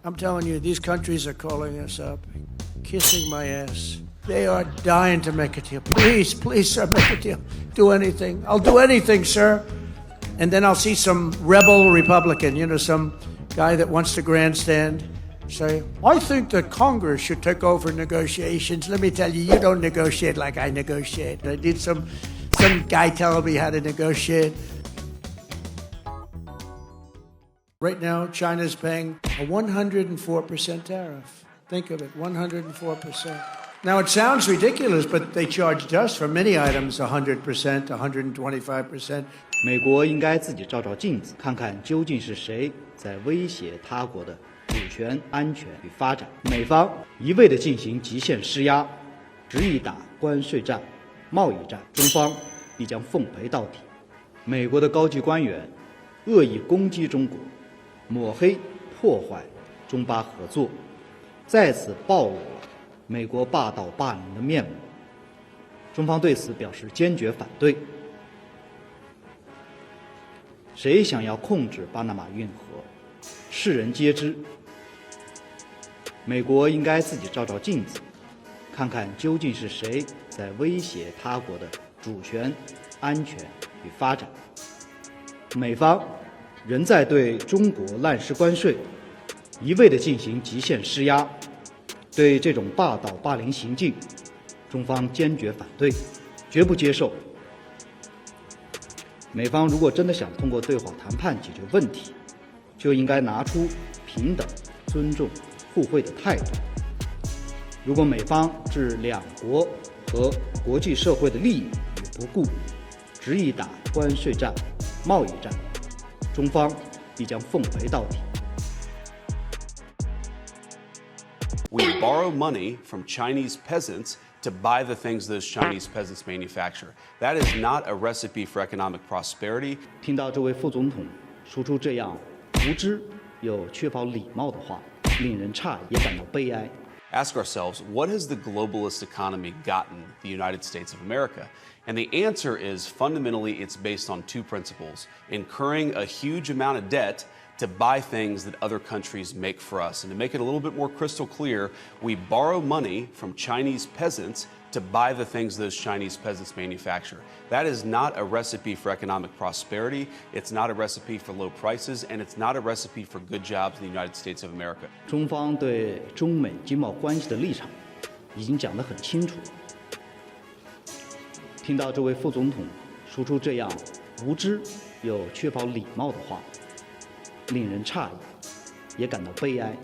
I'm telling you, these countries are calling us up, kissing my ass. They are dying to make a deal. Please, please, sir, make a deal. Do anything. I'll do anything, sir. And then I'll see some rebel Republican, some guy that wants to grandstand, say, I think that Congress should take over negotiations. Let me tell you, you don't negotiate like I negotiate. I need some guy telling me how to negotiate. Right now, China's paying a 104% tariff. Think of it, 104%. Now, it sounds ridiculous, but they charged us for many items 100%, 125%. 美国应该自己照照镜子，看看究竟是谁在威胁他国的主权、安全与发展。美方一味地进行极限施压，执意打关税战、贸易战，中方必将奉陪到底。美国的高级官员恶意攻击中国，抹黑破坏中巴合作，再次暴露了美国霸道霸凌的面目。中方对此表示坚决反对。谁想要控制巴拿马运河，世人皆知。美国应该自己照照镜子，看看究竟是谁在威胁他国的主权、安全与发展。美方仍在对中国滥施关税，一味地进行极限施压，对这种霸道霸凌行径，中方坚决反对，绝不接受。美方如果真的想通过对话谈判解决问题，就应该拿出平等、尊重、互惠的态度。如果美方置两国和国际社会的利益于不顾，执意打关税战、贸易战，中方必将奉陪到底。We borrow money from Chinese peasants to buy the things those Chinese peasants manufacture. That is not a recipe for economic prosperity. 听到这位副总统说出这样无知又缺乏礼貌的话，令人诧异，也感到悲哀。Ask ourselves, what has the globalist economy gotten the United States of America? And the answer is fundamentally it's based on two principles: incurring a huge amount of debt to buy things that other countries make for us. And to make it a little bit more crystal clear, we borrow money from Chinese peasants to buy the things those Chinese peasants manufacture. That is not a recipe for economic prosperity. It's not a recipe for low prices, and it's not a recipe for good jobs in the United States of America. 中方对中美经贸关系的立场已经讲得很清楚。听到这位副总统说出这样无知又缺乏礼貌的话，令人诧异，也感到悲哀。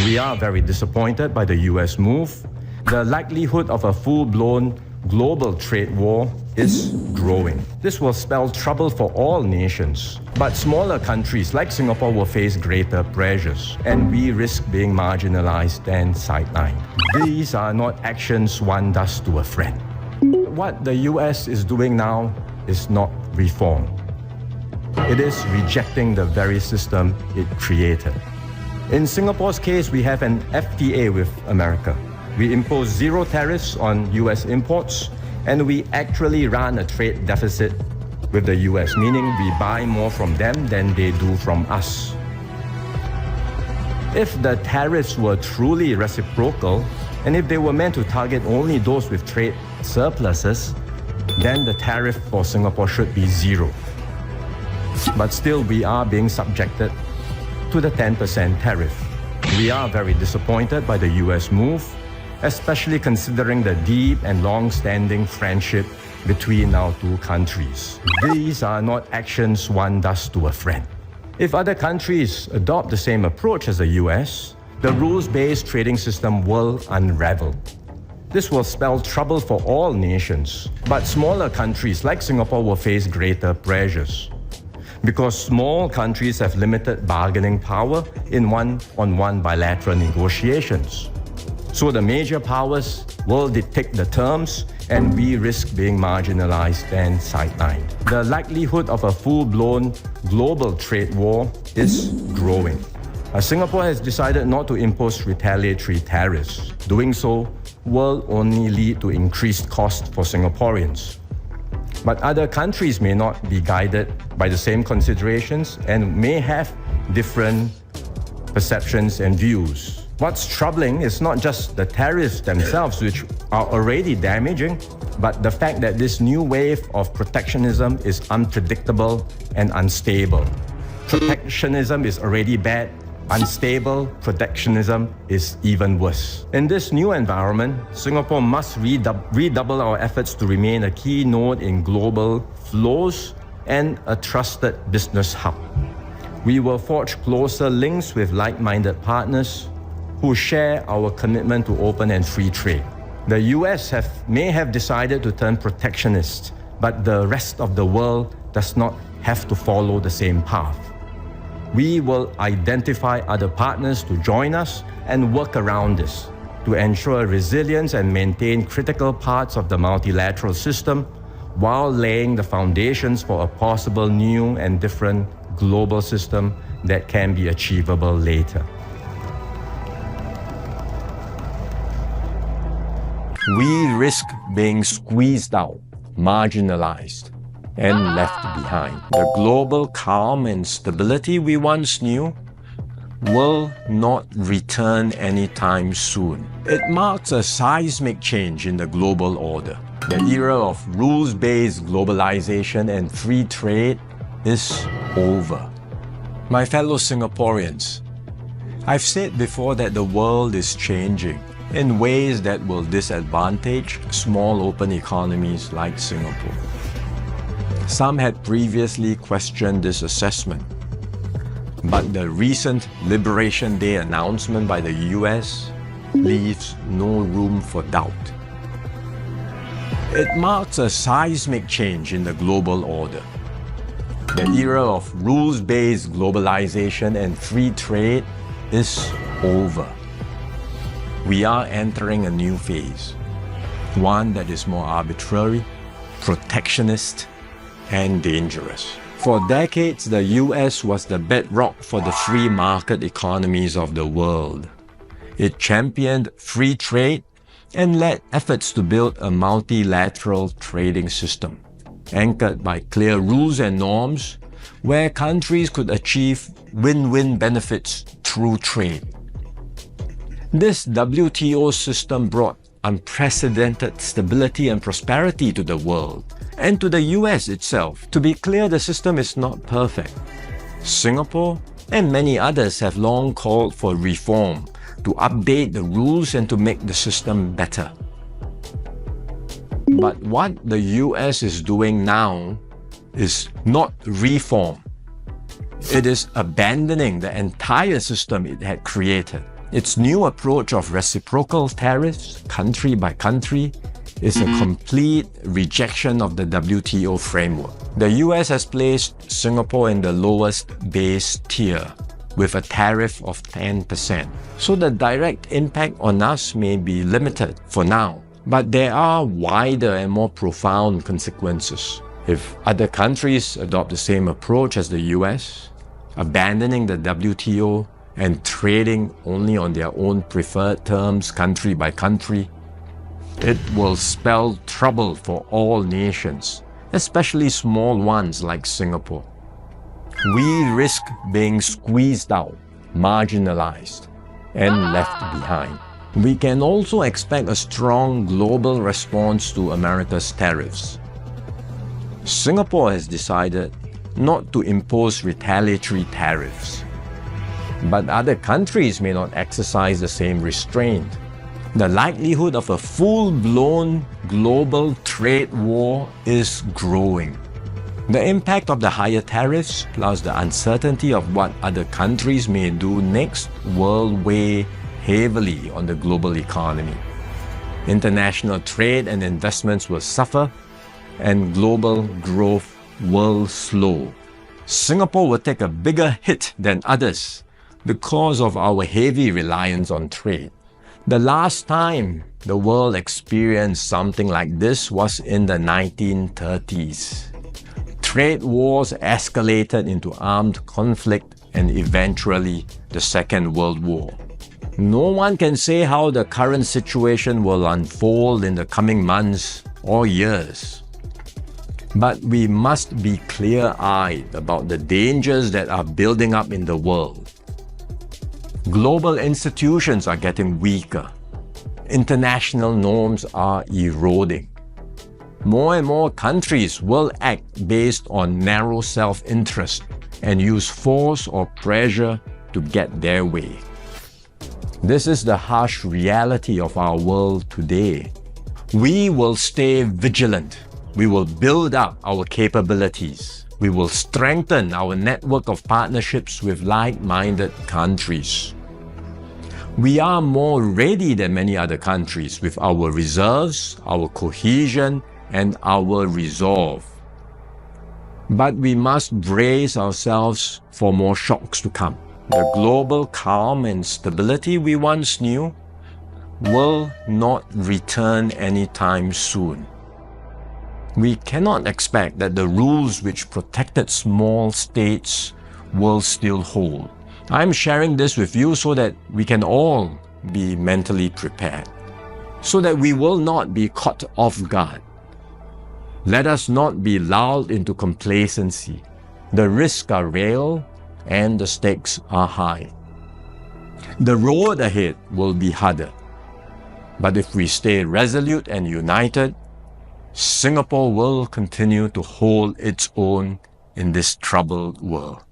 We are very disappointed by the US move. The likelihood of a full-blown global trade war is growing. This will spell trouble for all nations. But smaller countries like Singapore will face greater pressures, and we risk being marginalized and sidelined. These are not actions one does to a friend. What the US is doing now is not reform. It is rejecting the very system it created. In Singapore's case, we have an FTA with America. We impose zero tariffs on US imports, and we actually run a trade deficit with the US, meaning we buy more from them than they do from us. If the tariffs were truly reciprocal, and if they were meant to target only those with trade surpluses, then the tariff for Singapore should be zero. But still, we are being subjected to the 10% tariff. We are very disappointed by the US move, especially considering the deep and long-standing friendship between our two countries. These are not actions one does to a friend. If other countries adopt the same approach as the US, the rules-based trading system will unravel. This will spell trouble for all nations, but smaller countries like Singapore will face greater pressures, because small countries have limited bargaining power in one-on-one bilateral negotiations. So the major powers will dictate the terms and we risk being marginalized and sidelined. The likelihood of a full-blown global trade war is growing. Singapore has decided not to impose retaliatory tariffs. Doing so will only lead to increased costs for Singaporeans. But other countries may not be guided by the same considerations and may have different perceptions and views. What's troubling is not just the tariffs themselves, which are already damaging, but the fact that this new wave of protectionism is unpredictable and unstable. Protectionism is already bad. Unstable protectionism is even worse. In this new environment, Singapore must redouble our efforts to remain a key node in global flows and a trusted business hub. We will forge closer links with like-minded partners who share our commitment to open and free trade. The US may have decided to turn protectionist, but the rest of the world does not have to follow the same path. We will identify other partners to join us and work around this to ensure resilience and maintain critical parts of the multilateral system while laying the foundations for a possible new and different global system that can be achievable later. We risk being squeezed out, marginalized, and left behind. The global calm and stability we once knew will not return anytime soon. It marks a seismic change in the global order. The era of rules-based globalization and free trade is over. My fellow Singaporeans, I've said before that the world is changing in ways that will disadvantage small open economies like Singapore. Some had previously questioned this assessment, but the recent Liberation Day announcement by the US leaves no room for doubt. It marks a seismic change in the global order. The era of rules-based globalization and free trade is over. We are entering a new phase, one that is more arbitrary, protectionist, and dangerous. For decades, the US was the bedrock for the free market economies of the world. It championed free trade and led efforts to build a multilateral trading system, anchored by clear rules and norms, where countries could achieve win-win benefits through trade. This WTO system brought unprecedented stability and prosperity to the world, and to the US itself. To be clear, the system is not perfect. Singapore and many others have long called for reform to update the rules and to make the system better. But what the US is doing now is not reform. It is abandoning the entire system it had created. Its new approach of reciprocal tariffs, country by country, is a complete rejection of the WTO framework. The US has placed Singapore in the lowest base tier with a tariff of 10%. So the direct impact on us may be limited for now, but there are wider and more profound consequences. If other countries adopt the same approach as the US, abandoning the WTO and trading only on their own preferred terms, country by country, it will spell trouble for all nations, especially small ones like Singapore. We risk being squeezed out, marginalized, and left behind. We can also expect a strong global response to America's tariffs. Singapore has decided not to impose retaliatory tariffs, but other countries may not exercise the same restraint. The likelihood of a full-blown global trade war is growing. The impact of the higher tariffs plus the uncertainty of what other countries may do next will weigh heavily on the global economy. International trade and investments will suffer, and global growth will slow. Singapore will take a bigger hit than others because of our heavy reliance on trade. The last time the world experienced something like this was in the 1930s. Trade wars escalated into armed conflict and eventually the Second World War. No one can say how the current situation will unfold in the coming months or years. But we must be clear-eyed about the dangers that are building up in the world. Global institutions are getting weaker. International norms are eroding. More and more countries will act based on narrow self-interest and use force or pressure to get their way. This is the harsh reality of our world today. We will stay vigilant. We will build up our capabilities. We will strengthen our network of partnerships with like-minded countries. We are more ready than many other countries with our reserves, our cohesion, and our resolve. But we must brace ourselves for more shocks to come. The global calm and stability we once knew will not return anytime soon. We cannot expect that the rules which protected small states will still hold. I'm sharing this with you so that we can all be mentally prepared, so that we will not be caught off guard. Let us not be lulled into complacency. The risks are real and the stakes are high. The road ahead will be harder. But if we stay resolute and united, Singapore will continue to hold its own in this troubled world.